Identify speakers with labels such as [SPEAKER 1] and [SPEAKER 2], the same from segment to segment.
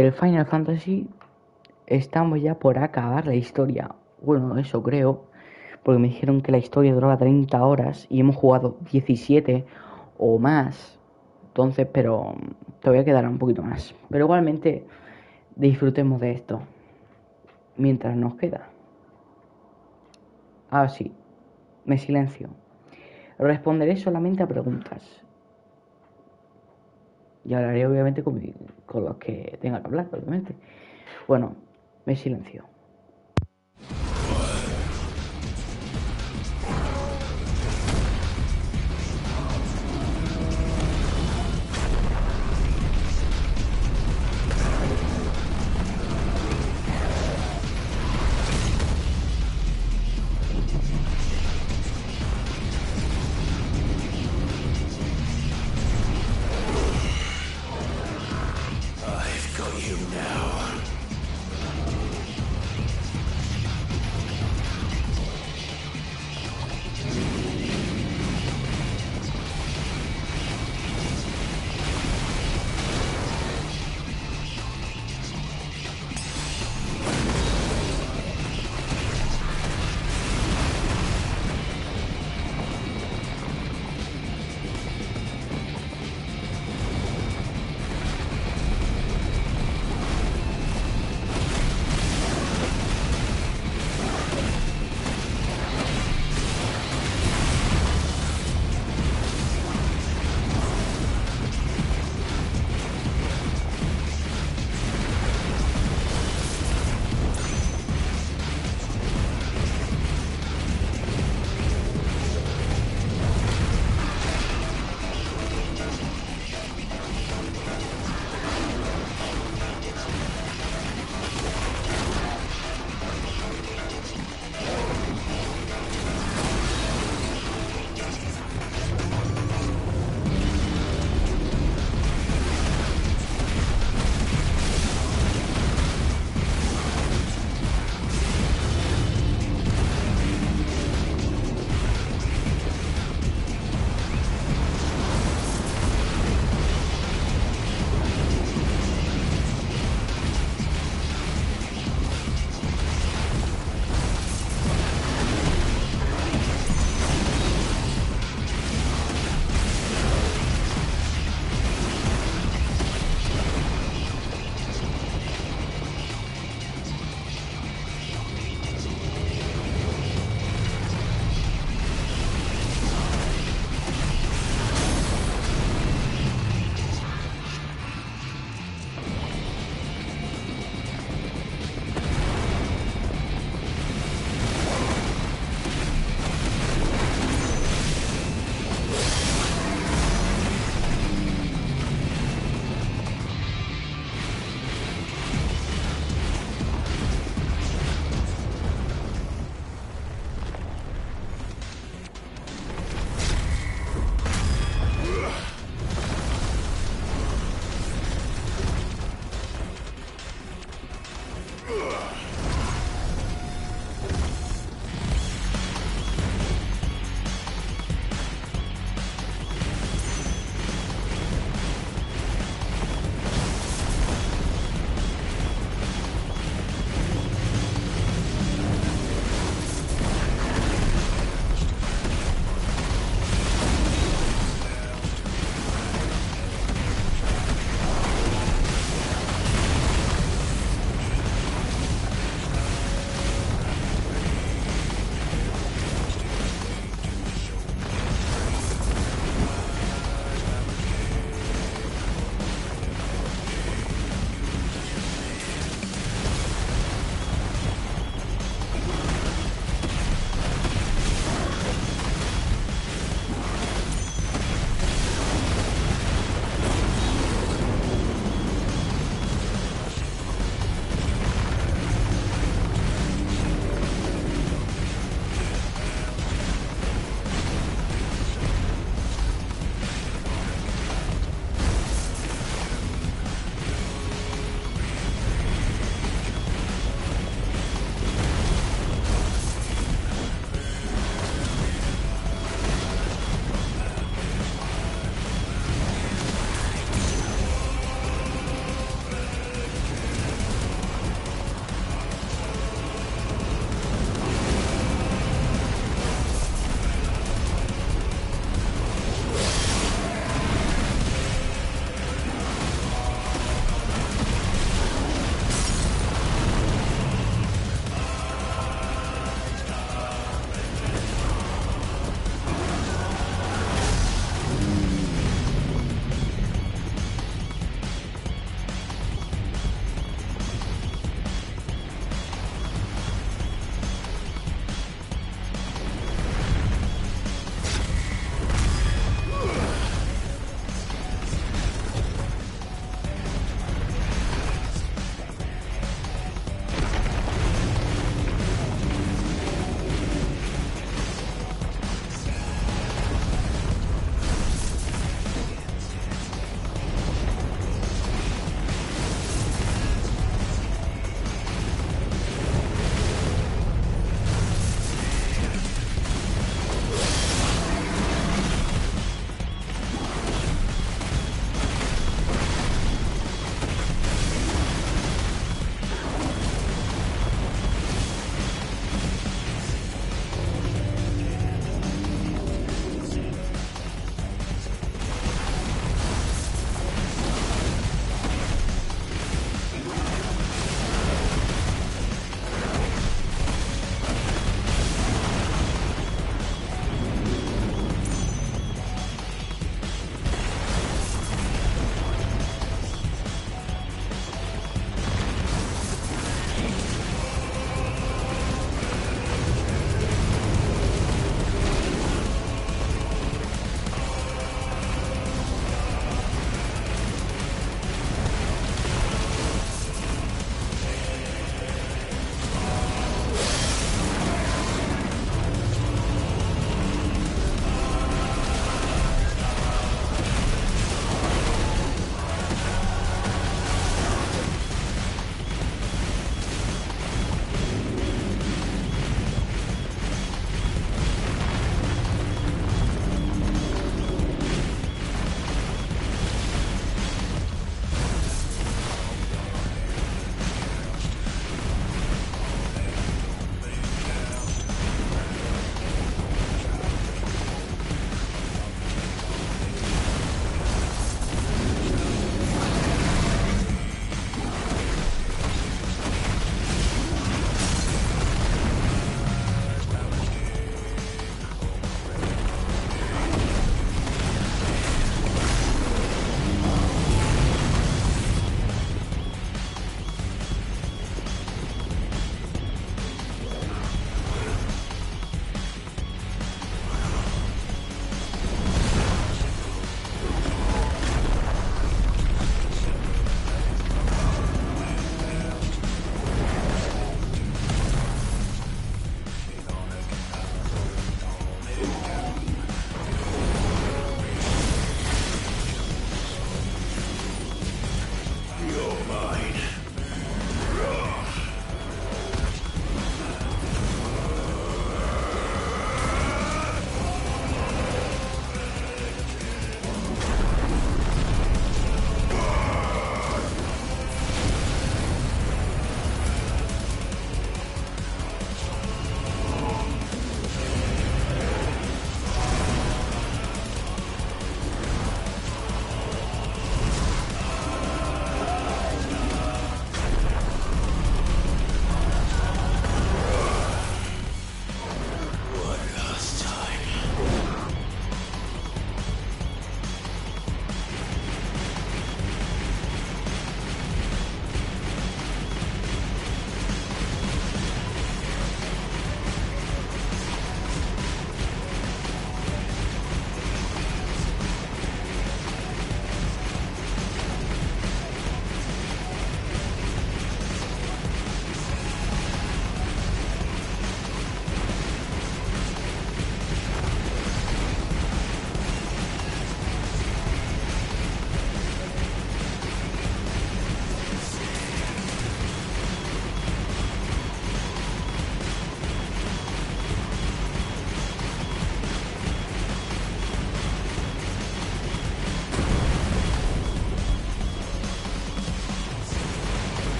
[SPEAKER 1] del Final Fantasy estamos ya por acabar la historia. Bueno, eso creo, porque me dijeron que la historia duraba 30 horas y hemos jugado 17 o más. Entonces, pero todavía quedará un poquito más. Pero igualmente disfrutemos de esto mientras nos queda. Ah, sí, me silencio. Responderé solamente a preguntas. Y hablaré obviamente con los que tenga que hablar, obviamente. Bueno, me silencio.
[SPEAKER 2] I've got you now.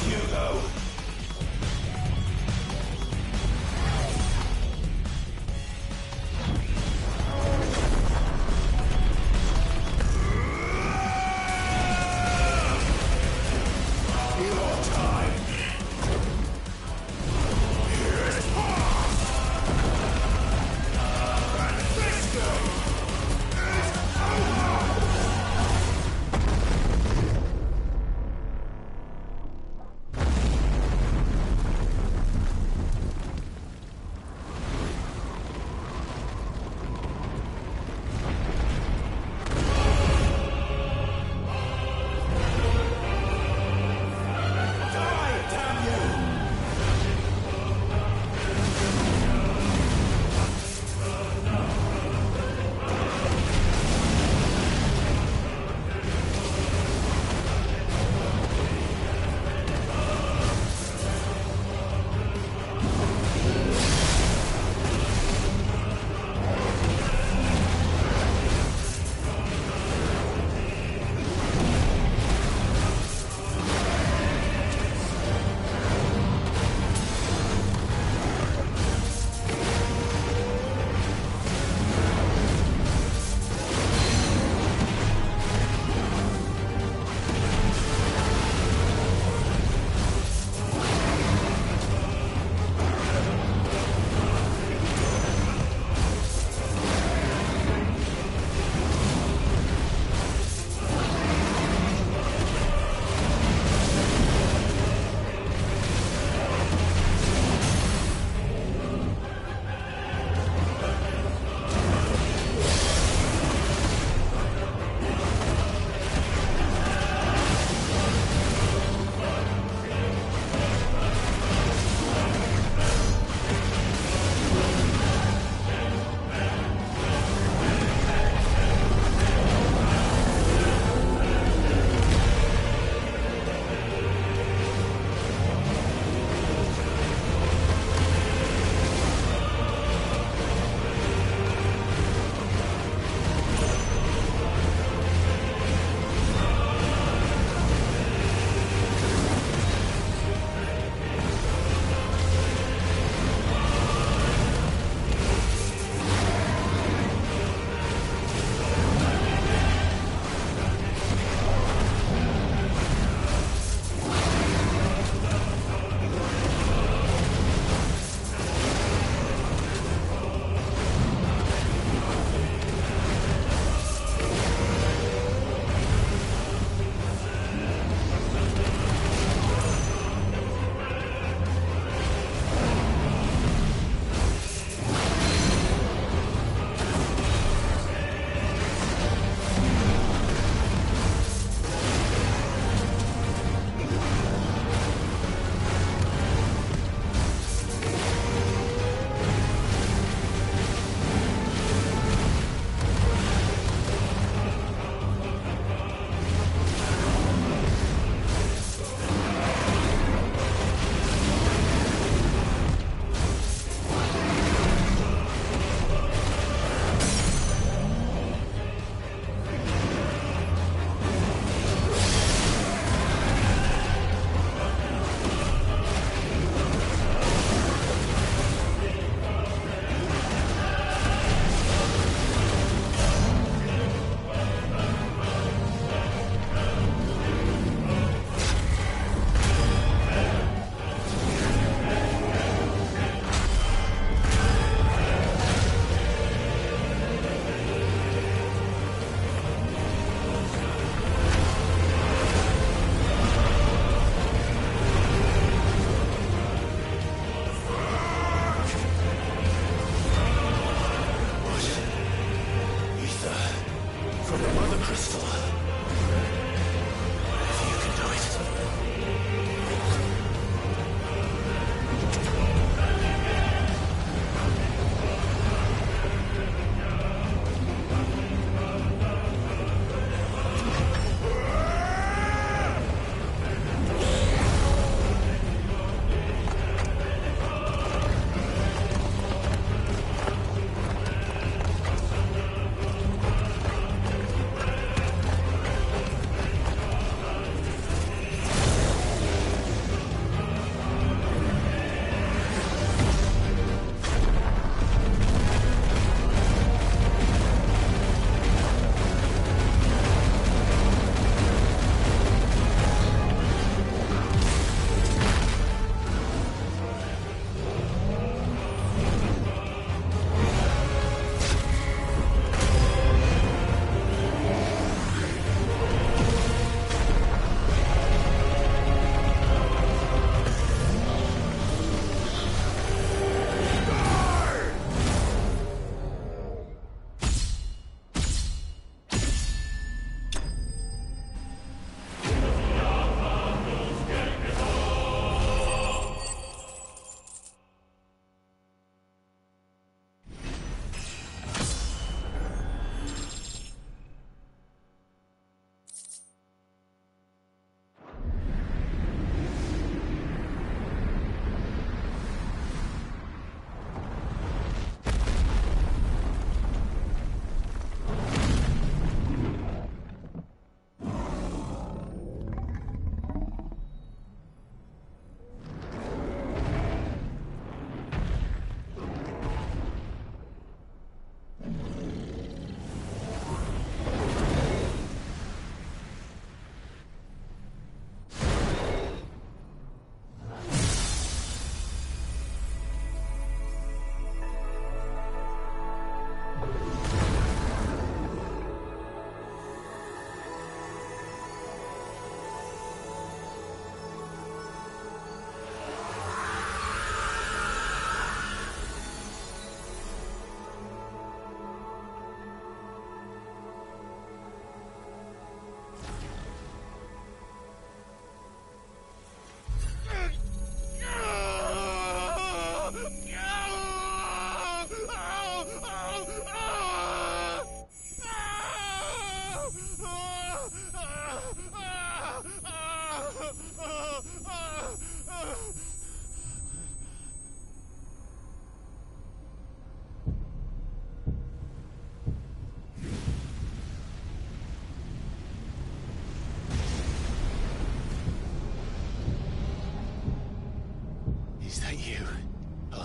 [SPEAKER 2] Hugo.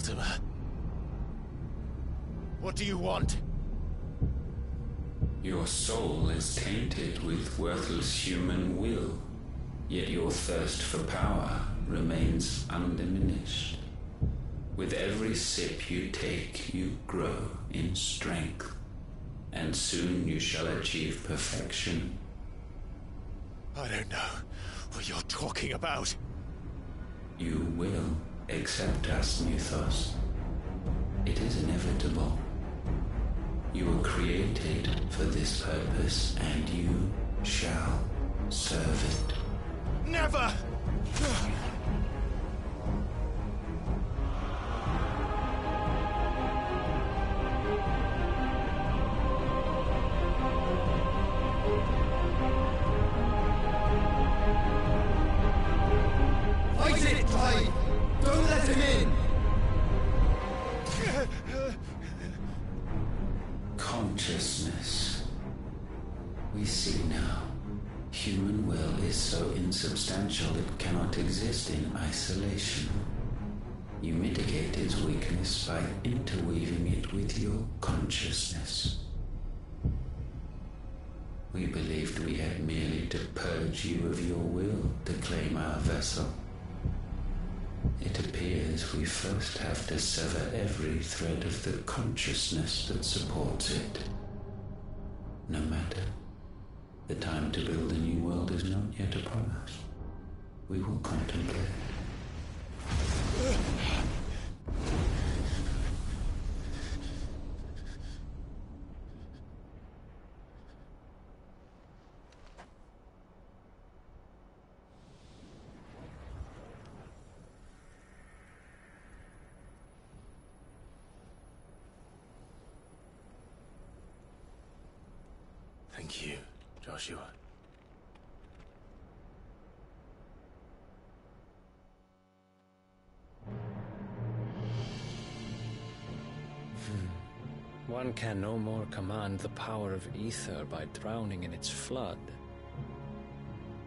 [SPEAKER 2] ultimate. What do you want?
[SPEAKER 3] Your soul is tainted with worthless human will, yet your thirst for power remains undiminished. With every sip you take, you grow in strength, and soon you shall achieve perfection.
[SPEAKER 2] I don't know what you're talking about.
[SPEAKER 3] You will accept us, Mythos. It is inevitable. You were created for this purpose, and you shall serve it.
[SPEAKER 2] Never!
[SPEAKER 4] Fight it, Clyde! Don't let him in!
[SPEAKER 3] Consciousness. We see now. Human will is so insubstantial it cannot exist in isolation. You mitigate its weakness by interweaving it with your consciousness. We believed we had merely to purge you of your will to claim our vessel. It appears we first have to sever every thread of the consciousness that supports it. No matter. The time to build a new world is not yet upon us. We will contemplate.
[SPEAKER 2] Thank you, Joshua.
[SPEAKER 5] One can no more command the power of ether by drowning in its flood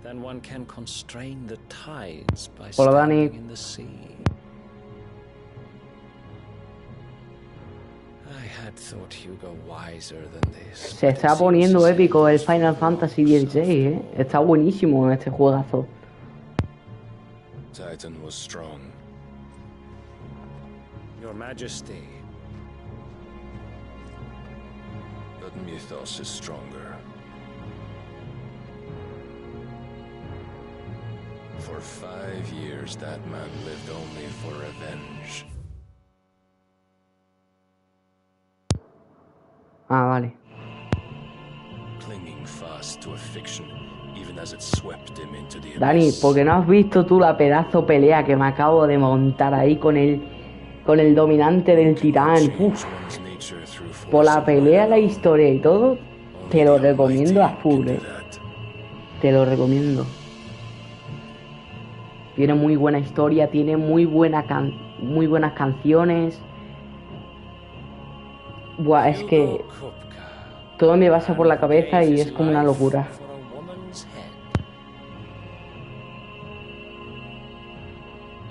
[SPEAKER 5] than one can constrain the tides by
[SPEAKER 1] Hola, Dani.
[SPEAKER 5] standing in the sea. I had thought Hugo wiser than this.
[SPEAKER 1] Se está poniendo épico el Final Fantasy XVI, ¿eh? Está buenísimo este juegazo.
[SPEAKER 6] Titan was strong.
[SPEAKER 5] Your Majesty.
[SPEAKER 6] But Mythos is stronger. For 5 years, that man lived only for revenge.
[SPEAKER 1] Ah, vale.
[SPEAKER 6] Clinging fast to a fiction, even as it swept him into the
[SPEAKER 1] Dani,
[SPEAKER 6] abyss.
[SPEAKER 1] ¿por qué no has visto tú la pedazo pelea que me acabo de montar ahí con el dominante del titán? Uf. Por la pelea, la historia y todo, te lo recomiendo a full, Te lo recomiendo. Tiene muy buena historia, tiene muy buenas canciones. Buah, es que todo me pasa por la cabeza y es como una locura.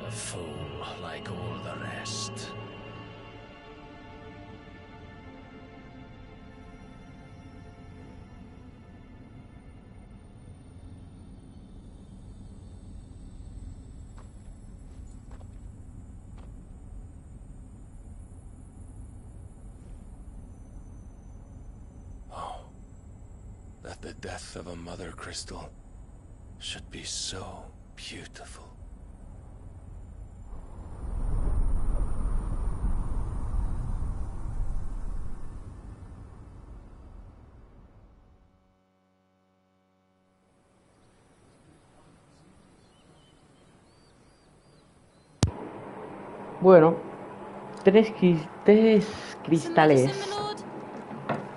[SPEAKER 5] A fool like all the rest.
[SPEAKER 6] That the death of a mother crystal should be so beautiful.
[SPEAKER 1] Bueno, tres cristales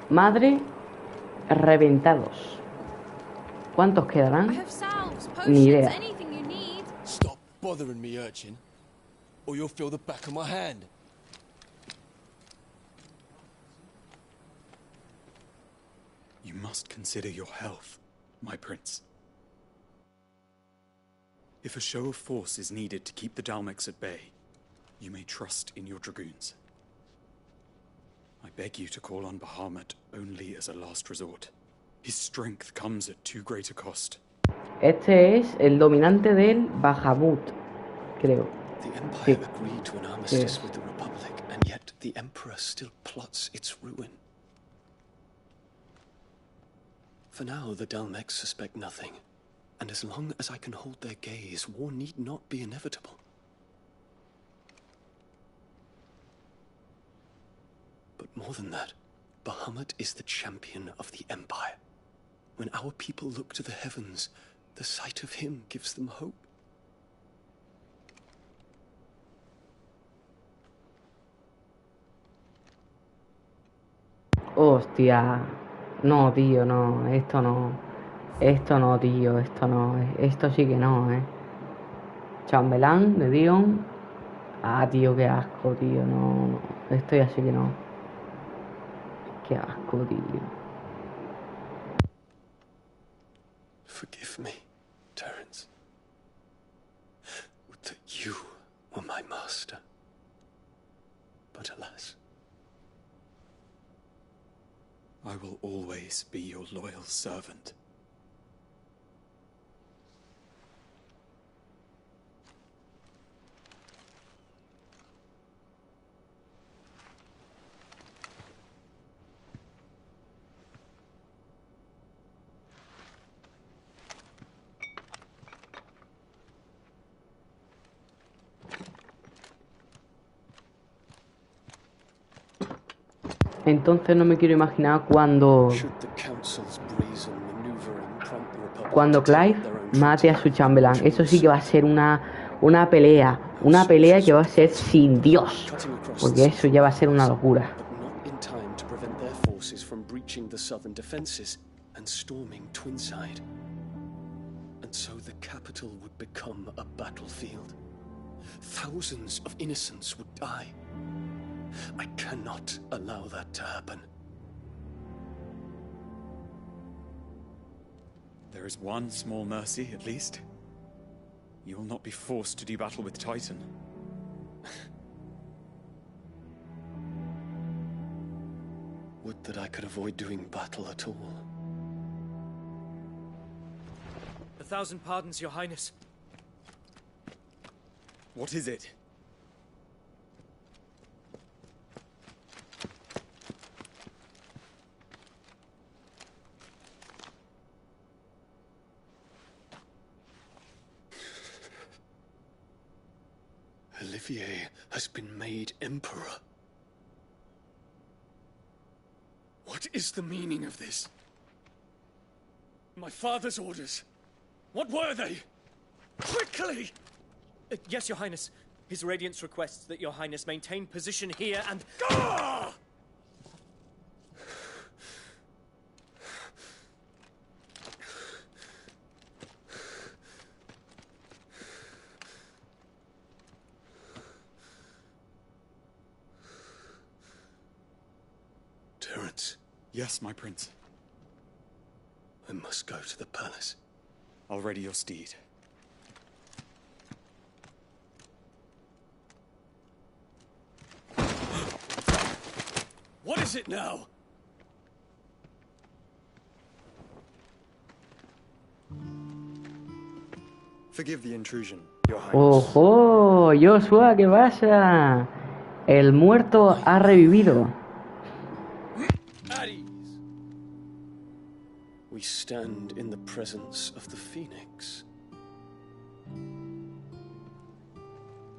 [SPEAKER 1] madre reventados. ¿Cuántos quedarán? Ni idea.
[SPEAKER 4] Stop bothering me, urchin, or you'll feel the back of my hand.
[SPEAKER 7] You must consider your health, my prince. If a show of force is needed to keep the Dalmex at bay, you may trust in your dragoons. I beg you to call on Bahamut only as a last resort. His strength comes at too great a cost.
[SPEAKER 1] Este es el dominante del Bahamut, creo.
[SPEAKER 8] The Empire
[SPEAKER 1] Sí.
[SPEAKER 8] agreed to an armistice with the Republic, and yet the Emperor still plots its ruin. For now, the Dalmex suspect nothing, and as long as I can hold their gaze, war need not be inevitable. But more than that, Bahamut is the champion of the Empire. When our people look to the heavens, the sight of him gives them hope.
[SPEAKER 1] Hostia. No, tío, no. Esto no. Esto no, tío. Esto no. Esto sí que no, Chambelán de Dion. Ah, tío, qué asco, tío. No, no. Esto ya sí que no. Qué asco, tío.
[SPEAKER 8] Forgive me, Terence. Would that you were my master. But alas.
[SPEAKER 7] I will always be your loyal servant.
[SPEAKER 1] Entonces no me quiero imaginar cuando Clive mate a su chambelán. Eso sí que va a ser una pelea que va a ser sin Dios, porque eso ya va a ser una locura.
[SPEAKER 8] Thousands of innocents would die. I cannot allow that to happen.
[SPEAKER 7] There is one small mercy, at least. You will not be forced to do battle with Titan.
[SPEAKER 8] Would that I could avoid doing battle at all.
[SPEAKER 9] 1,000 pardons, Your Highness.
[SPEAKER 7] What is it?
[SPEAKER 8] Olivier has been made emperor. What is the meaning of this? My father's orders. What were they? Quickly!
[SPEAKER 9] Yes, Your Highness. His Radiance requests that Your Highness maintain position here and...
[SPEAKER 8] Ah! Terence.
[SPEAKER 7] Yes, my prince.
[SPEAKER 8] I must go to the palace.
[SPEAKER 7] I'll ready your steed.
[SPEAKER 8] What is it now?
[SPEAKER 10] Forgive the intrusion, Your Highness.
[SPEAKER 1] ¡Ojo! Joshua, ¿qué pasa? El muerto ha revivido.
[SPEAKER 8] At ease. We stand in the presence of the Phoenix.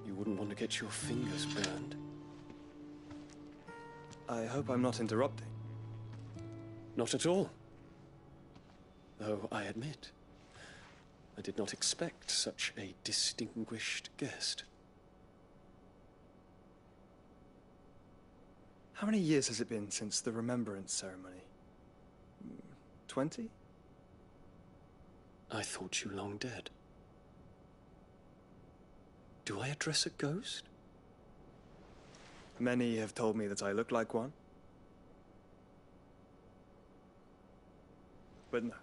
[SPEAKER 8] You wouldn't want to get your fingers burned.
[SPEAKER 10] I hope I'm not interrupting.
[SPEAKER 8] Not at all. Though I admit, I did not expect such a distinguished guest.
[SPEAKER 10] How many years has it been since the Remembrance ceremony? 20?
[SPEAKER 8] I thought you long dead. Do I address a ghost?
[SPEAKER 10] Many have told me that I look like one. But no.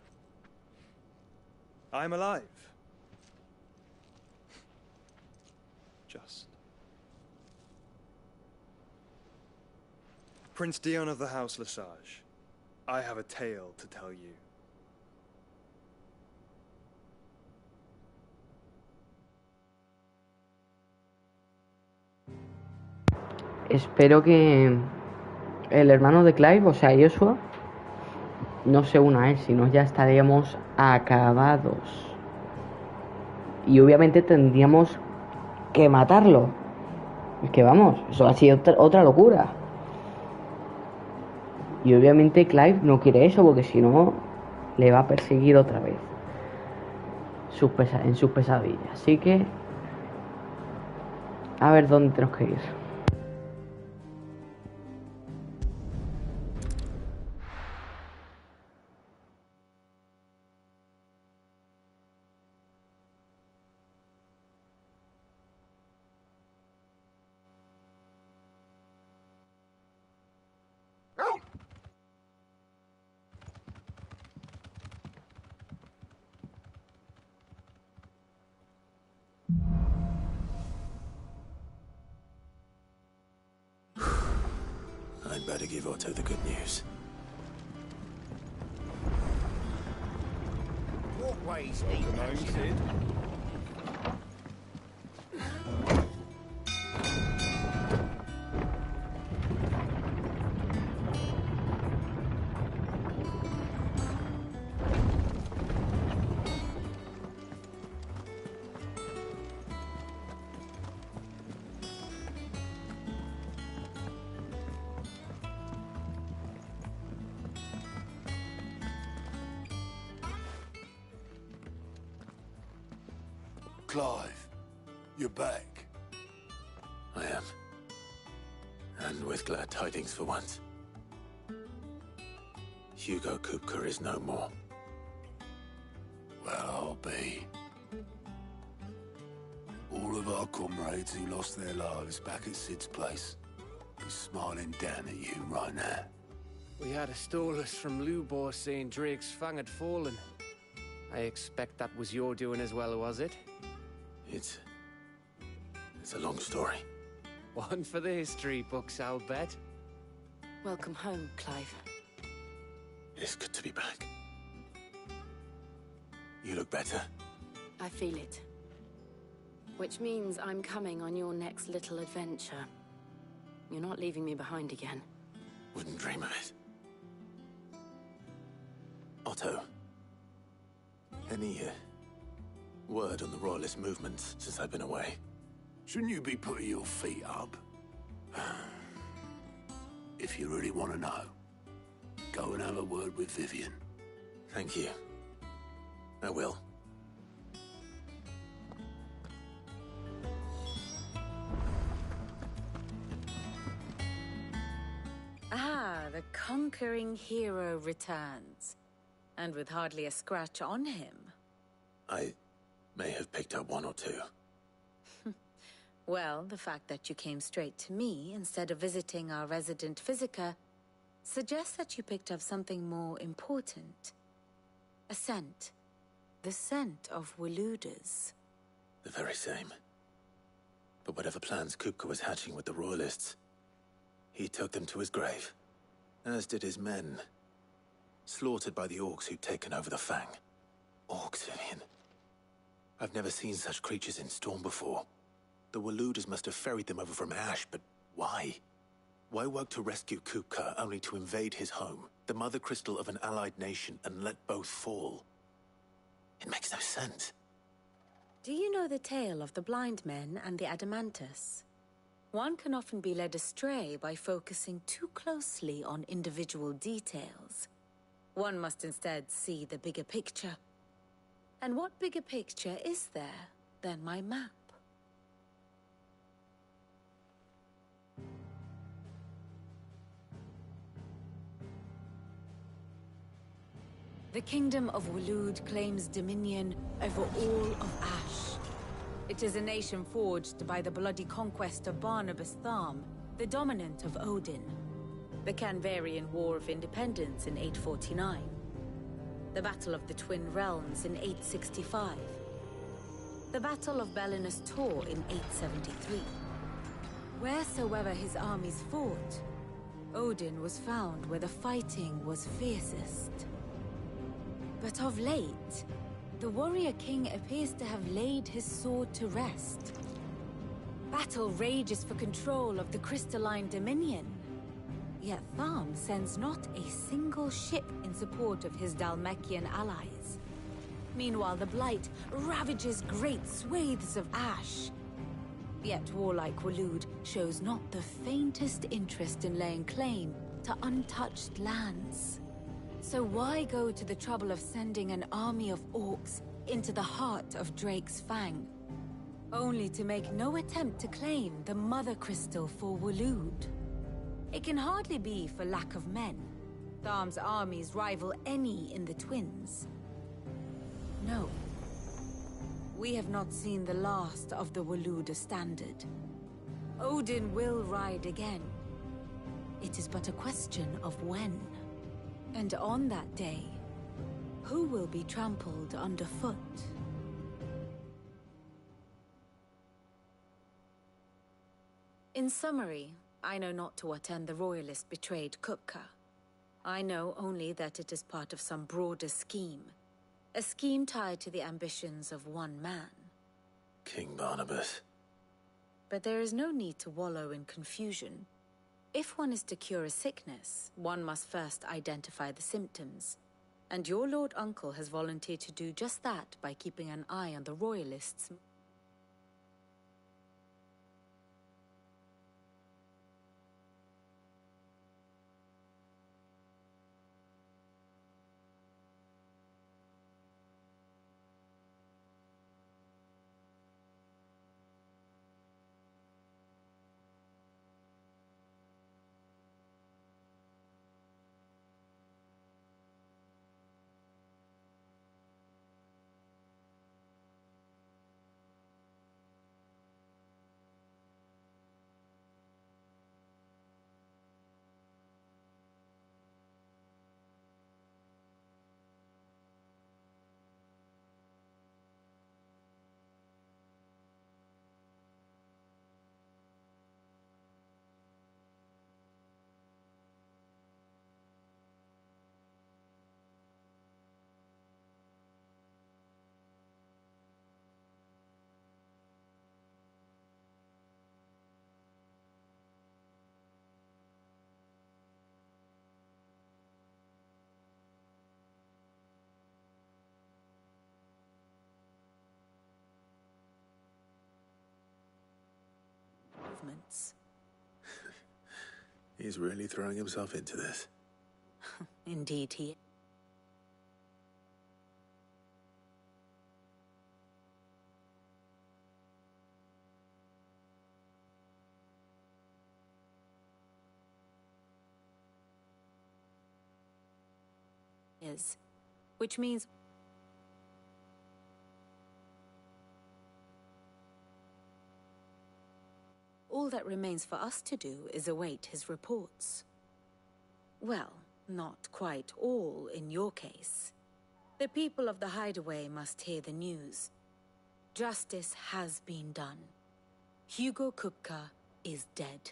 [SPEAKER 10] I'm alive. Just Prince Dion of the House Lesage. I have a tale to tell you.
[SPEAKER 1] Espero que el hermano de Clive, o sea, Joshua, no se una a él, si no ya estaríamos acabados. Y obviamente tendríamos que matarlo. Es que vamos, eso ha sido otra locura. Y obviamente Clive no quiere eso, porque si no le va a perseguir otra vez en sus pesadillas. Así que a ver dónde tenemos que ir.
[SPEAKER 8] I'd better give Otto the good news.
[SPEAKER 11] What ways he home, Sid?
[SPEAKER 2] Clive, you're back.
[SPEAKER 8] I am. And with glad tidings for once. Hugo Kupka is no more.
[SPEAKER 2] Well, I'll be. All of our comrades who lost their lives back at Sid's place be smiling down at you right now.
[SPEAKER 11] We had a stolus from Lubor saying Drake's fang had fallen. I expect that was your doing as well, was it?
[SPEAKER 8] It's a long story.
[SPEAKER 11] One for the history books, I'll bet.
[SPEAKER 12] Welcome home, Clive.
[SPEAKER 8] It's good to be back. You look better.
[SPEAKER 12] I feel it. Which means I'm coming on your next little adventure. You're not leaving me behind again.
[SPEAKER 8] Wouldn't dream of it. Otto. Any word on the Royalist movement since I've been away?
[SPEAKER 2] Shouldn't you be putting your feet up? If you really want to know, go and have a word with Vivian.
[SPEAKER 8] Thank you. I will.
[SPEAKER 12] Ah, the conquering hero returns. And with hardly a scratch on him.
[SPEAKER 8] I may have picked up one or two.
[SPEAKER 12] Well, the fact that you came straight to me instead of visiting our resident physiker suggests that you picked up something more important. A scent. The scent of Waludas.
[SPEAKER 8] The very same. But whatever plans Kupka was hatching with the Royalists, he took them to his grave. As did his men. Slaughtered by the orcs who'd taken over the Fang. Orcs, Vivian. I've never seen such creatures in Storm before. The Waludas must have ferried them over from Ash, but why? Why work to rescue Kupka only to invade his home, the mother crystal of an allied nation, and let both fall? It makes no sense.
[SPEAKER 12] Do you know the tale of the blind men and the Adamantus? One can often be led astray by focusing too closely on individual details. One must instead see the bigger picture. And what bigger picture is there than my map? The Kingdom of Waloed claims dominion over all of Ash. It is a nation forged by the bloody conquest of Barnabas Tharm, the dominant of Odin. The Canvarian War of Independence in 849. The Battle of the Twin Realms in 865. The Battle of Belinus Tor in 873. Wheresoever his armies fought, Odin was found where the fighting was fiercest. But of late, the warrior king appears to have laid his sword to rest. Battle rages for control of the crystalline dominion. Yet Tharm sends not a single ship in support of his Dhalmekian allies. Meanwhile, the Blight ravages great swathes of ash. Yet warlike Waloed shows not the faintest interest in laying claim to untouched lands. So why go to the trouble of sending an army of orcs into the heart of Drake's Fang, only to make no attempt to claim the Mother Crystal for Waloed? It can hardly be for lack of men. Tharm's armies rival any in the Twins. No. We have not seen the last of the Waloed standard. Odin will ride again. It is but a question of when. And on that day, who will be trampled underfoot? In summary, I know not to what end the Royalists betrayed Kupka. I know only that it is part of some broader scheme. A scheme tied to the ambitions of one man.
[SPEAKER 8] King Barnabas.
[SPEAKER 12] But there is no need to wallow in confusion. If one is to cure a sickness, one must first identify the symptoms. And your Lord Uncle has volunteered to do just that by keeping an eye on the Royalists.
[SPEAKER 8] He's really throwing himself into this.
[SPEAKER 12] Indeed he is. Which means all that remains for us to do is await his reports. Well, not quite all in your case. The people of the Hideaway must hear the news. Justice has been done. Hugo Kupka is dead.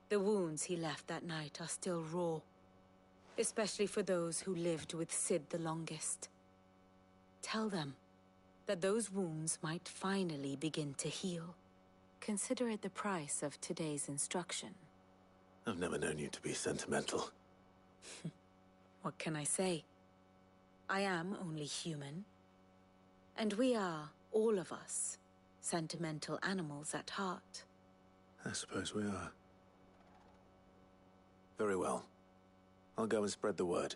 [SPEAKER 12] The wounds he left that night are still raw, especially for those who lived with Sid the longest. Tell them that those wounds might finally begin to heal. Consider it the price of today's instruction.
[SPEAKER 8] I've never known you to be sentimental.
[SPEAKER 12] What can I say? I am only human. And we are, all of us, sentimental animals at heart.
[SPEAKER 8] I suppose we are. Very well. I'll go and spread the word.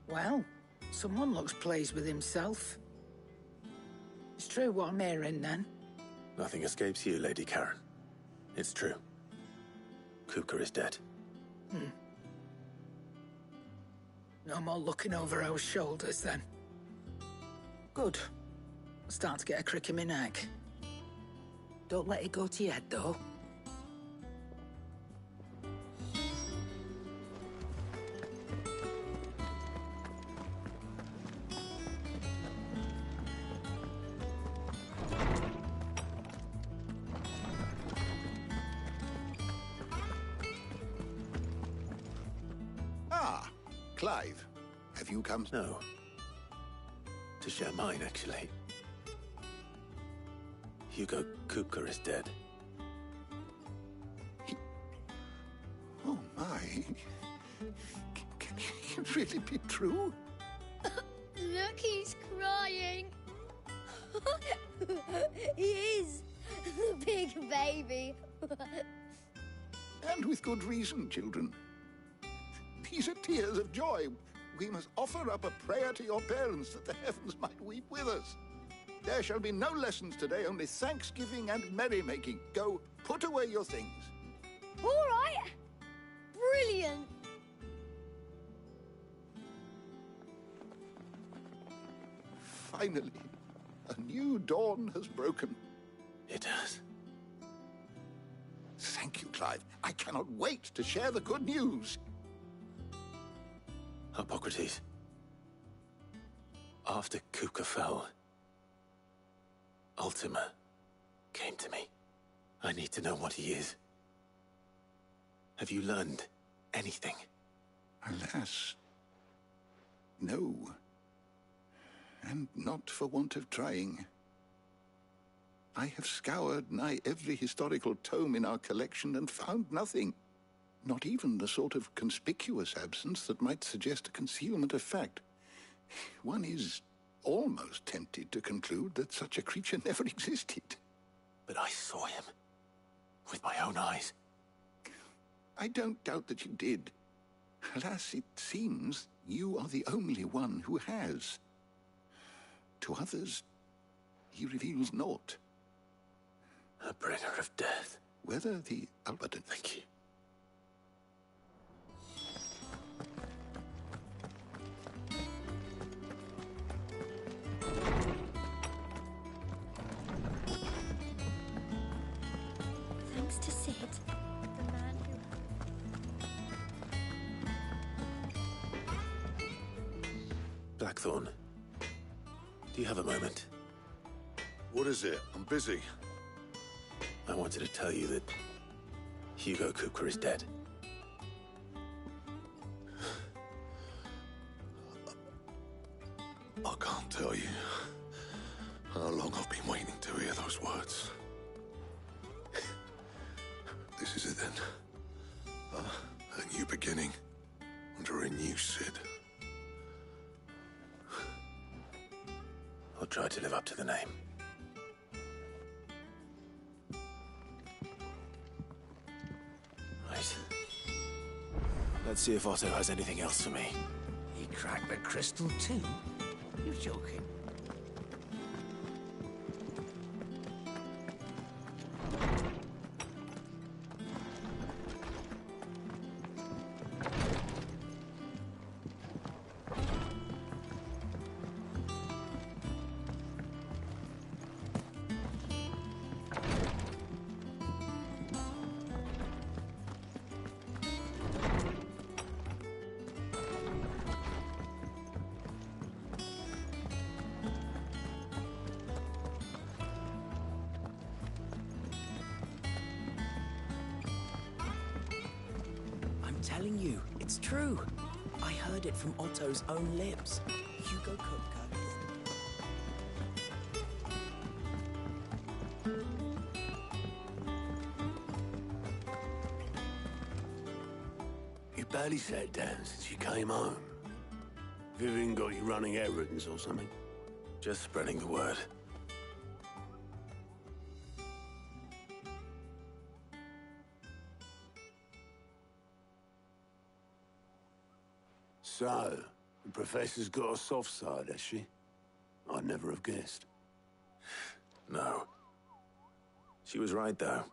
[SPEAKER 13] Well, someone looks pleased with himself. It's true what I'm hearing, then.
[SPEAKER 8] Nothing escapes you, Lady Karen. It's true. Kupka is dead.
[SPEAKER 13] No more looking over our shoulders, then. Good. I'm starting to get a crick in my neck. Don't let it go to your head, though.
[SPEAKER 14] Ah, Clive. Have you come?
[SPEAKER 8] No. To share mine, actually. Hugo Kupka is dead.
[SPEAKER 14] Oh, my. Can it really be true?
[SPEAKER 15] Look, he's crying. He is. The big baby.
[SPEAKER 14] And with good reason, children. These are tears of joy. We must offer up a prayer to your parents that the heavens might weep with us. There shall be no lessons today, only thanksgiving and merrymaking. Go, put away your things.
[SPEAKER 15] All right. Brilliant.
[SPEAKER 14] Finally, a new dawn has broken.
[SPEAKER 8] It has.
[SPEAKER 14] Thank you, Clive. I cannot wait to share the good news.
[SPEAKER 8] Hippocrates. After Kupka fell, Ultima came to me. I need to know what he is. Have you learned anything?
[SPEAKER 14] Alas, no. And not for want of trying. I have scoured nigh every historical tome in our collection and found nothing. Not even the sort of conspicuous absence that might suggest a concealment of fact. One is almost tempted to conclude that such a creature never existed.
[SPEAKER 8] But I saw him. With my own eyes.
[SPEAKER 14] I don't doubt that you did. Alas, it seems you are the only one who has. To others, he reveals naught.
[SPEAKER 8] A bringer of death.
[SPEAKER 14] Whether the Albert...
[SPEAKER 8] Thank you.
[SPEAKER 15] Thanks to Sid, the man who...
[SPEAKER 8] Blackthorn, do you have a moment?
[SPEAKER 16] What is it? I'm busy.
[SPEAKER 8] I wanted to tell you that Hugo Kupka is dead.
[SPEAKER 16] I can't tell you how long I've been waiting to hear those words. This is it then. A new beginning under a new Sid.
[SPEAKER 8] I'll try to live up to the name. Right. Let's see if Otto has anything else for me.
[SPEAKER 17] He cracked the crystal too? You're joking.
[SPEAKER 18] Telling you, it's true. I heard it from Otto's own lips. Hugo Kupka
[SPEAKER 2] You barely sat down since you came home. Vivian got you running errands or something?
[SPEAKER 8] Just spreading the word.
[SPEAKER 2] So, The Professor's got a soft side, has she? I'd never have guessed.
[SPEAKER 8] No. She was right, though.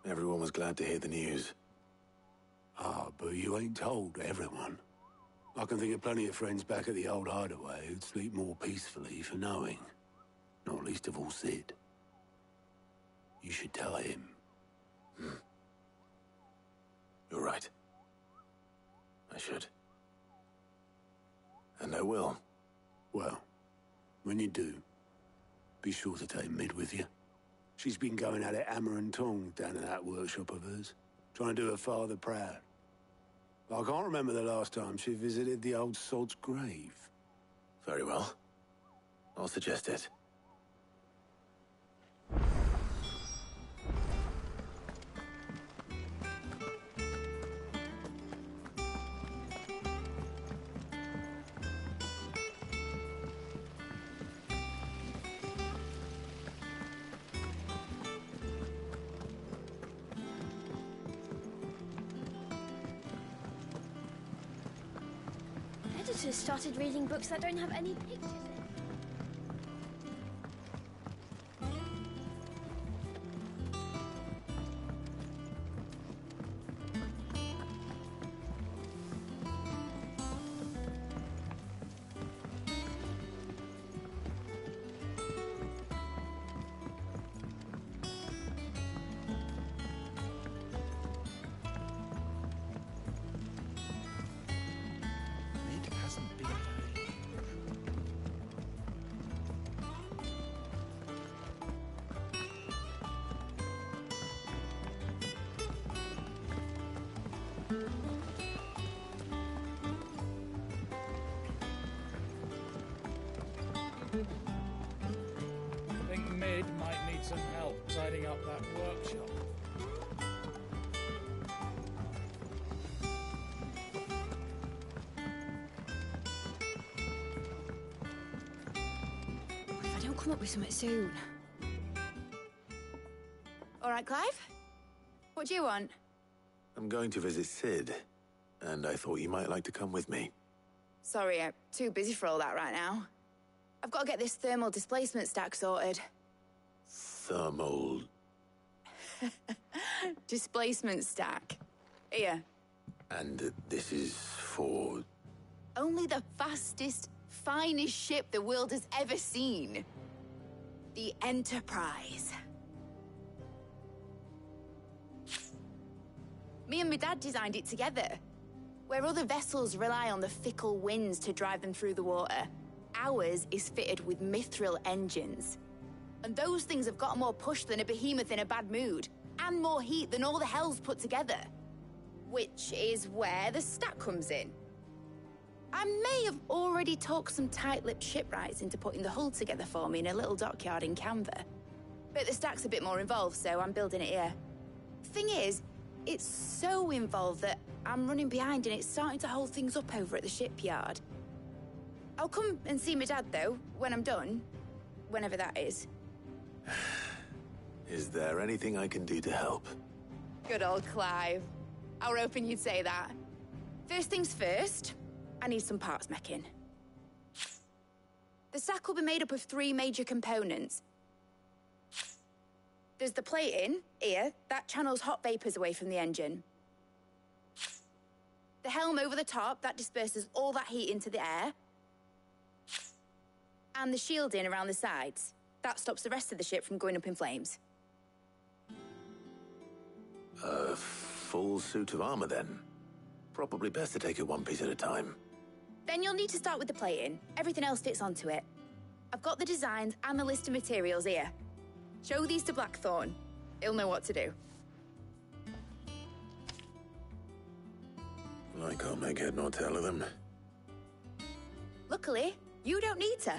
[SPEAKER 8] Everyone was glad to hear the news.
[SPEAKER 2] Ah, but you ain't told everyone. I can think of plenty of friends back at the old hideaway who'd sleep more peacefully for knowing. Not least of all Sid. You should tell him.
[SPEAKER 8] You're right. I should. And I will.
[SPEAKER 2] Well, when you do, be sure to take Mid with you. She's been going at it hammer and tongs down in that workshop of hers, trying to do her father proud. I can't remember the last time she visited the old sod's grave.
[SPEAKER 8] Very well. I'll suggest it.
[SPEAKER 15] Editors started reading books that don't have any pictures in.
[SPEAKER 19] I think Mid might need some help tidying up that workshop.
[SPEAKER 15] If I don't come up with something soon.
[SPEAKER 20] All right, Clive? What do you want?
[SPEAKER 8] I'm going to visit Sid, and I thought you might like to come with me.
[SPEAKER 20] Sorry, I'm too busy for all that right now. I've got to get this thermal displacement stack sorted.
[SPEAKER 8] Thermal...
[SPEAKER 20] Displacement stack. Here.
[SPEAKER 8] And this is for...
[SPEAKER 20] Only the fastest, finest ship the world has ever seen. The Enterprise. Me and my dad designed it together. Where other vessels rely on the fickle winds to drive them through the water, ours is fitted with mithril engines. And those things have got more push than a behemoth in a bad mood, and more heat than all the hells put together. Which is where the stack comes in. I may have already talked some tight-lipped shipwrights into putting the hull together for me in a little dockyard in Canva. But the stack's a bit more involved, so I'm building it here. Thing is, it's so involved that I'm running behind and it's starting to hold things up over at the shipyard. I'll come and see my dad, though, when I'm done. Whenever that is.
[SPEAKER 8] Is there anything I can do to help?
[SPEAKER 20] Good old Clive. I were hoping you'd say that. First things first, I need some parts making. The stack will be made up of 3 major components. There's the plating, here, that channels hot vapors away from the engine. The helm over the top, that disperses all that heat into the air. And the shielding around the sides. That stops the rest of the ship from going up in flames.
[SPEAKER 8] A full suit of armor, then. Probably best to take it one piece at a time.
[SPEAKER 20] Then you'll need to start with the plating. Everything else fits onto it. I've got the designs and the list of materials here. Show these to Blackthorn. He'll know what to do.
[SPEAKER 8] I can't make head nor tail of them.
[SPEAKER 20] Luckily, you don't need to.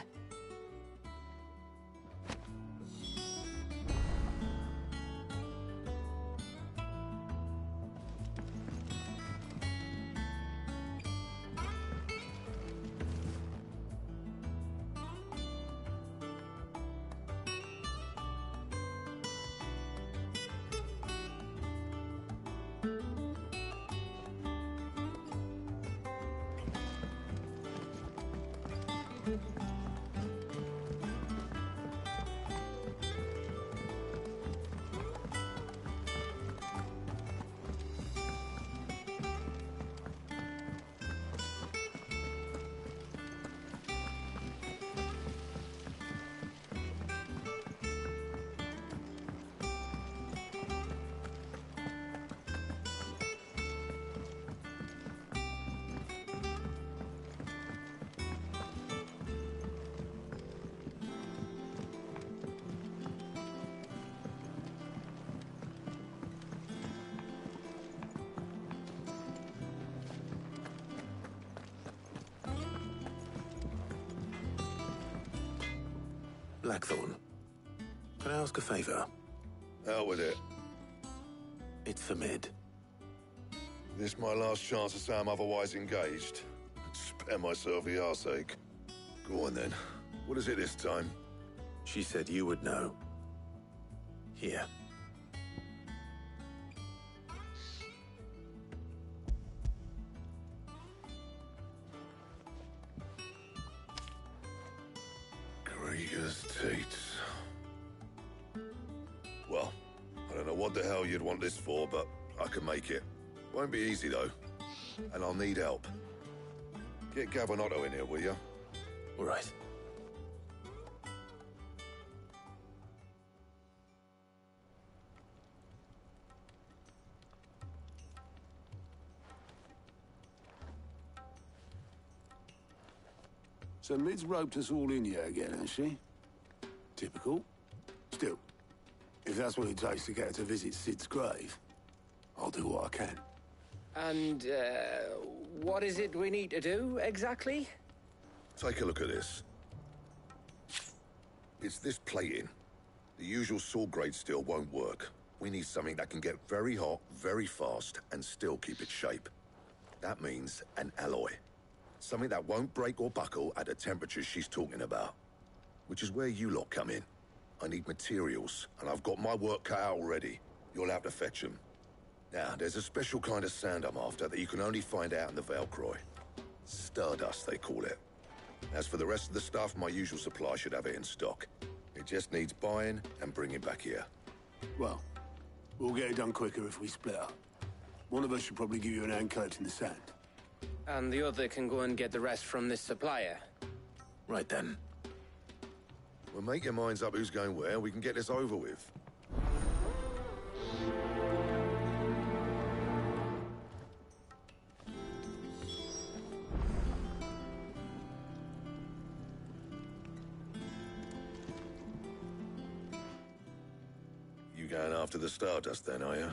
[SPEAKER 8] Blackthorn, can I ask a favor?
[SPEAKER 16] Out with it.
[SPEAKER 8] It's for Mid.
[SPEAKER 16] This my last chance to say I'm otherwise engaged. Spare myself the arseache. Go on then. What is it this time?
[SPEAKER 8] She said you would know. Here.
[SPEAKER 16] Krieger's Tates. Well, I don't know what the hell you'd want this for, but I can make it. Won't be easy, though. And I'll need help. Get Gav and Otto in here, will you?
[SPEAKER 8] All right.
[SPEAKER 2] So Mid's roped us all in here again, has she? Typical. Still, if that's what it takes to get her to visit Sid's grave, I'll do what I can.
[SPEAKER 11] And, what is it we need to do, exactly?
[SPEAKER 16] Take a look at this. It's this plating. The usual sword grade steel won't work. We need something that can get very hot, very fast, and still keep its shape. That means an alloy. Something that won't break or buckle at the temperatures she's talking about. Which is where you lot come in. I need materials, and I've got my work cut out already. You'll have to fetch them. Now, there's a special kind of sand I'm after that you can only find out in the Valcroy. Stardust, they call it. As for the rest of the stuff, my usual supply should have it in stock. It just needs buying and bringing back here.
[SPEAKER 2] Well, we'll get it done quicker if we split up. One of us should probably give you an hand collecting the sand.
[SPEAKER 11] And the other can go and get the rest from this supplier.
[SPEAKER 8] Right then.
[SPEAKER 16] Well, make your minds up who's going where. We can get this over with. You going after the Stardust then, are you?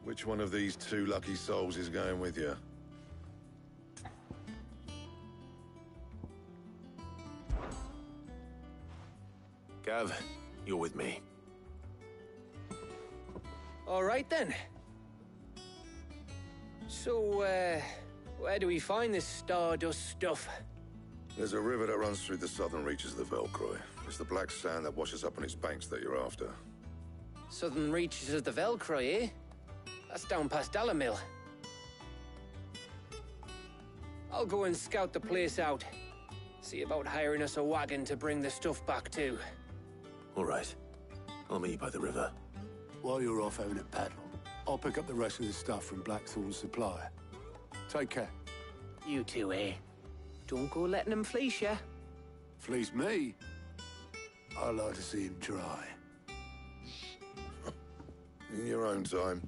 [SPEAKER 16] Which one of these two lucky souls is going with you?
[SPEAKER 8] Gav, you're with me.
[SPEAKER 11] All right, then. So, where do we find this Stardust stuff?
[SPEAKER 16] There's a river that runs through the southern reaches of the Velcroy. It's the black sand that washes up on its banks that you're after.
[SPEAKER 11] Southern reaches of the Velcroy, eh? That's down past Dalamil. I'll go and scout the place out. See about hiring us a wagon to bring the stuff back to.
[SPEAKER 8] All right. I'll meet you by the river.
[SPEAKER 2] While you're off having a paddle, I'll pick up the rest of the stuff from Blackthorn's supplier. Take care.
[SPEAKER 11] You two, eh? Don't go letting him fleece ya.
[SPEAKER 2] Fleece me? I like to see him try.
[SPEAKER 16] In your own time.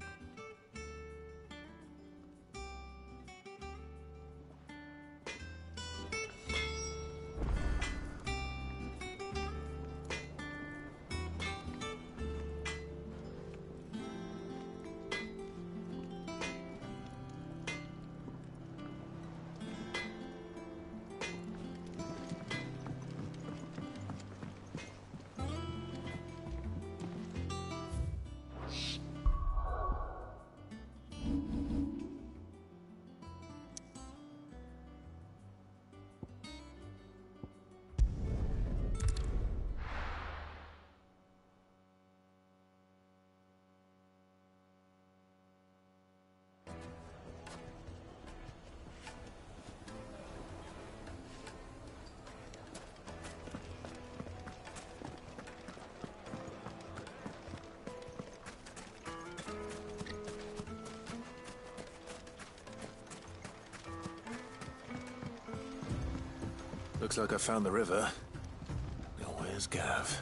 [SPEAKER 8] Looks like I found the river. Now where's Gav?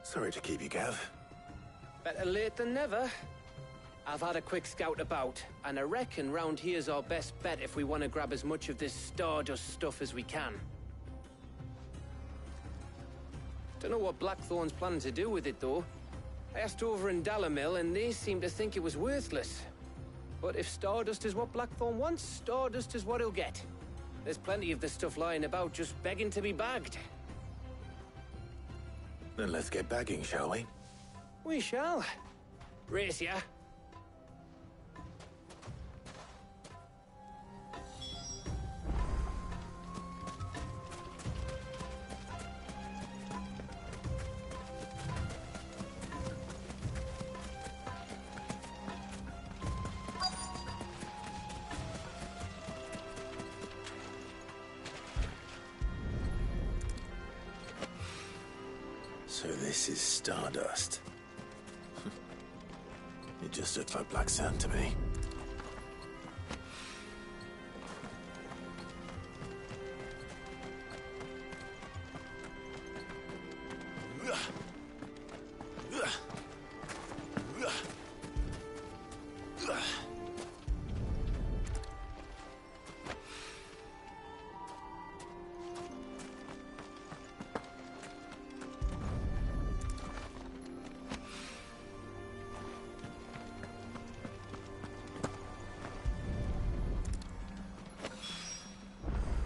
[SPEAKER 8] Sorry to keep you, Gav.
[SPEAKER 11] Better late than never. I've had a quick scout about, and I reckon round here's our best bet if we want to grab as much of this Stardust stuff as we can. Don't know what Blackthorn's planning to do with it, though. I asked over in Dalamil, and they seem to think it was worthless. But if Stardust is what Blackthorn wants, Stardust is what he'll get. There's plenty of this stuff lying about, just begging to be bagged.
[SPEAKER 8] Then let's get bagging, shall we?
[SPEAKER 11] We shall. Race ya.
[SPEAKER 8] So this is Stardust. It just looked like black sand to me.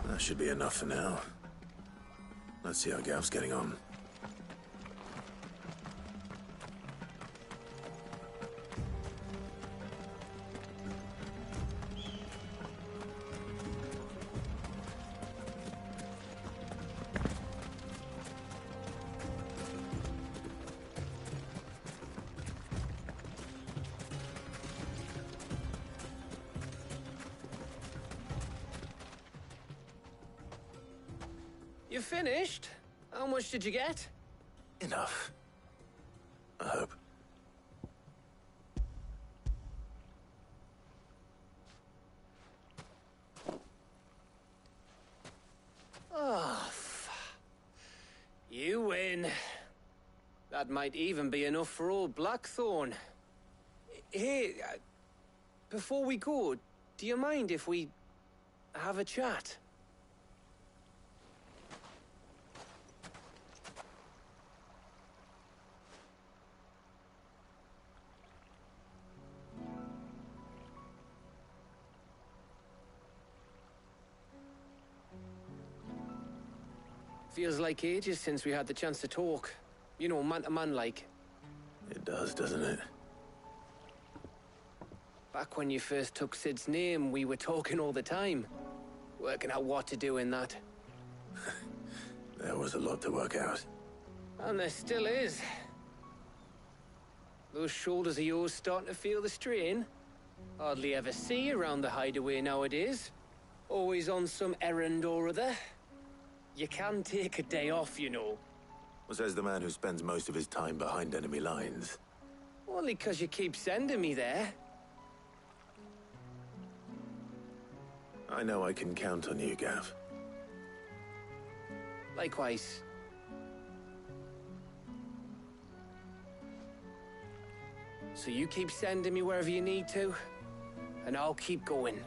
[SPEAKER 8] That should be enough for now. Let's see how Gav's getting on.
[SPEAKER 11] You finished? How much did you get?
[SPEAKER 8] Enough. I hope.
[SPEAKER 11] Oh, you win. That might even be enough for old Blackthorn. Hey, before we go, do you mind if we have a chat? Feels like ages since we had the chance to talk. You know, man to man like.
[SPEAKER 8] It does, doesn't it?
[SPEAKER 11] Back when you first took Sid's name, we were talking all the time. Working out what to do in that.
[SPEAKER 8] There was a lot to work out.
[SPEAKER 11] And there still is. Those shoulders of yours starting to feel the strain. Hardly ever see you around the hideaway nowadays. Always on some errand or other. You can take a day off, you know.
[SPEAKER 8] Says the man who spends most of his time behind enemy lines.
[SPEAKER 11] Only 'cause you keep sending me there.
[SPEAKER 8] I know I can count on you, Gav.
[SPEAKER 11] Likewise. So you keep sending me wherever you need to, and I'll keep going.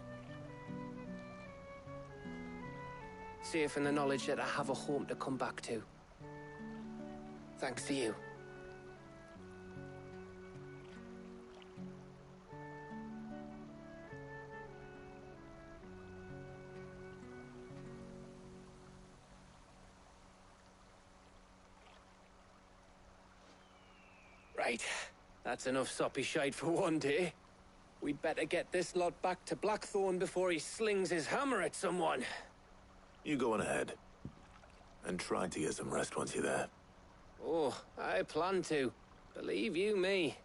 [SPEAKER 11] Safe in the knowledge that I have a home to come back to. Thanks to you. Right. That's enough soppy shite for one day. We'd better get this lot back to Blackthorn before he slings his hammer at someone.
[SPEAKER 8] You go on ahead. And try to get some rest once you're there.
[SPEAKER 11] Oh, I plan to. Believe you me.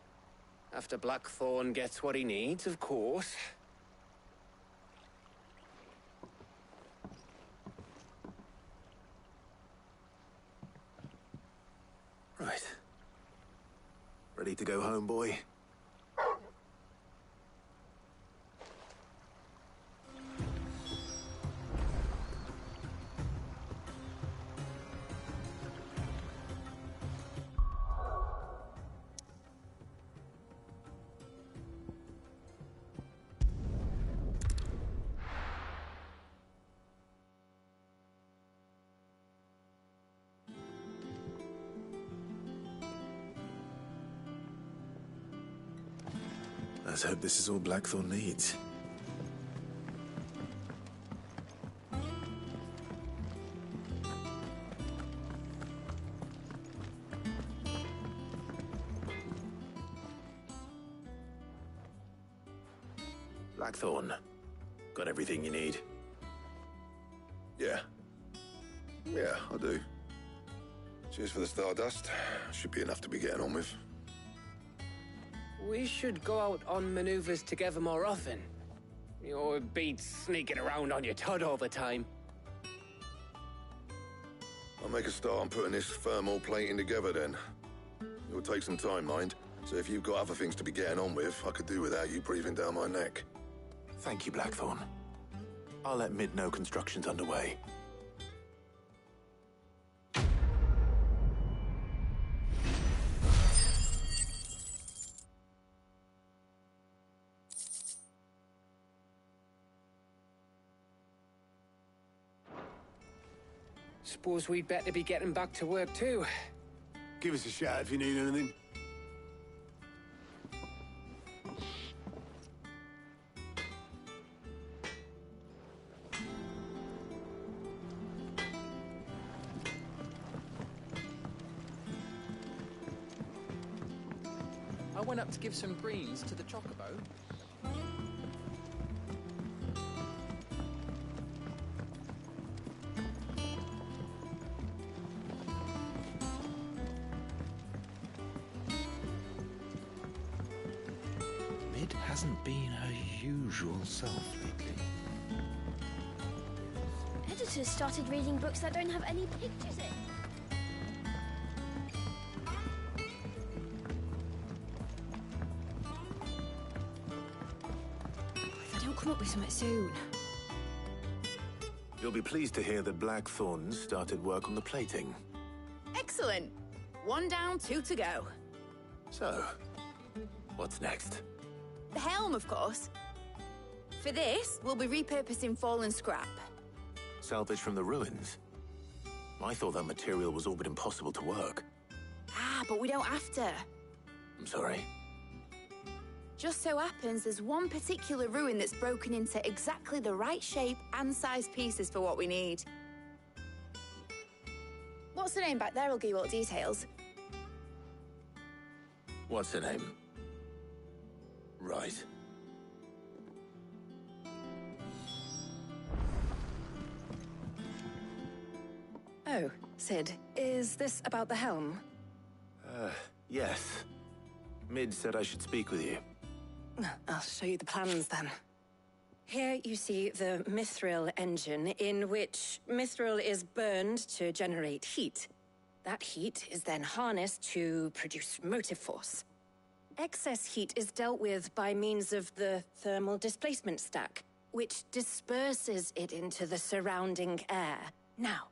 [SPEAKER 11] After Blackthorn gets what he needs, of course.
[SPEAKER 8] Right. Ready to go home, boy? Let's hope this is all Blackthorn needs. Blackthorn, got everything you need?
[SPEAKER 16] Yeah. Yeah, I do. Cheers for the stardust. Should be enough to be getting on with.
[SPEAKER 11] We should go out on maneuvers together more often. It beats sneaking around on your Todd all the time.
[SPEAKER 16] I'll make a start on putting this thermal plating together then. It'll take some time, mind. So if you've got other things to be getting on with, I could do without you breathing down my neck.
[SPEAKER 8] Thank you, Blackthorn. I'll let Mid know construction's underway.
[SPEAKER 11] Suppose we'd better be getting back to work too.
[SPEAKER 2] Give us a shout if you need anything.
[SPEAKER 21] I went up to give some greens to the chocobo.
[SPEAKER 3] Mid hasn't been her usual self lately.
[SPEAKER 15] Editors started reading books that don't have any pictures in.
[SPEAKER 12] If I don't come up with something soon.
[SPEAKER 8] You'll be pleased to hear that Blackthorn started work on the plating.
[SPEAKER 20] Excellent. 1 down, 2 to go.
[SPEAKER 8] So, what's next?
[SPEAKER 20] The helm, of course. For this, we'll be repurposing fallen scrap.
[SPEAKER 8] Salvage from the ruins? I thought that material was all but impossible to work.
[SPEAKER 20] Ah, but we don't have to.
[SPEAKER 8] I'm sorry.
[SPEAKER 20] Just so happens there's one particular ruin that's broken into exactly the right shape and size pieces for what we need. What's the name back there? I'll give you all the details.
[SPEAKER 8] What's her name? Right.
[SPEAKER 22] Oh, Sid, is this about the helm?
[SPEAKER 8] Yes. Mid said I should speak with you.
[SPEAKER 22] I'll show you the plans then. Here you see the mithril engine, in which mithril is burned to generate heat. That heat is then harnessed to produce motive force. Excess heat is dealt with by means of the thermal displacement stack, which disperses it into the surrounding air. Now,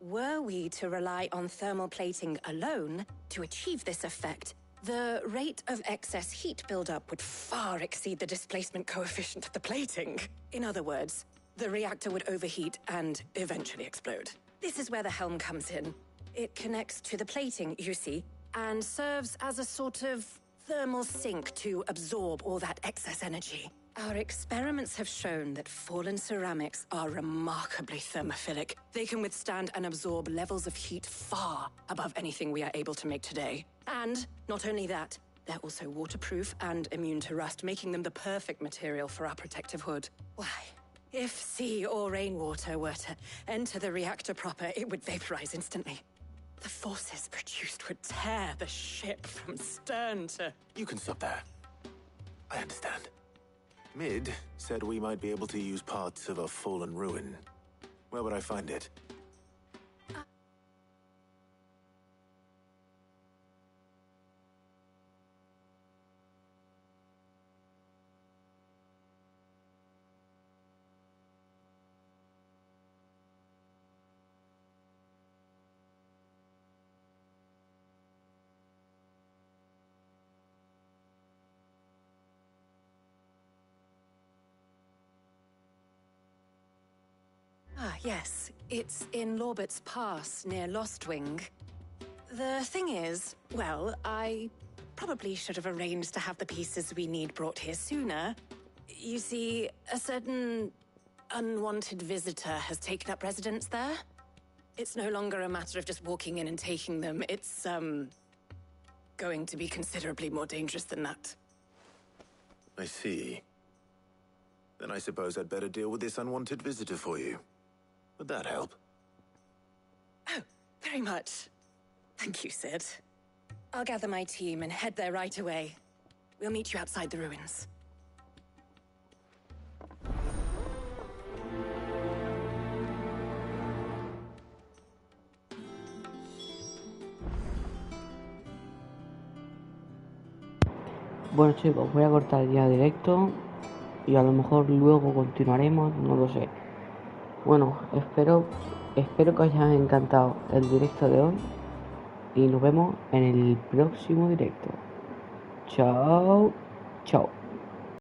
[SPEAKER 22] were we to rely on thermal plating alone to achieve this effect, the rate of excess heat buildup would far exceed the displacement coefficient of the plating. In other words, the reactor would overheat and eventually explode. This is where the helm comes in. It connects to the plating, you see, and serves as a sort of thermal sink to absorb all that excess energy. Our experiments have shown that fallen ceramics are remarkably thermophilic. They can withstand and absorb levels of heat far above anything we are able to make today. And not only that, they're also waterproof and immune to rust, making them the perfect material for our protective hood. Why, if sea or rainwater were to enter the reactor proper, it would vaporize instantly. The forces produced would tear the ship from stern to...
[SPEAKER 8] You can stop there. I understand. Mid said we might be able to use parts of a fallen ruin. Where would I find it?
[SPEAKER 22] Ah, yes. It's in Lorbert's Pass, near Lostwing. The thing is, well, I probably should have arranged to have the pieces we need brought here sooner. You see, a certain unwanted visitor has taken up residence there. It's no longer a matter of just walking in and taking them. It's, going to be considerably more dangerous than that.
[SPEAKER 8] I see. Then I suppose I'd better deal with this unwanted visitor for you. Would that help?
[SPEAKER 22] Oh, very much. Thank you, Sid. I'll gather my team and head there right away. We'll meet you outside the ruins.
[SPEAKER 1] Bueno chicos, voy a cortar ya directo y a lo mejor luego continuaremos, no lo sé. Bueno, espero que os haya encantado el directo de hoy y nos vemos en el próximo directo. Chao, chao.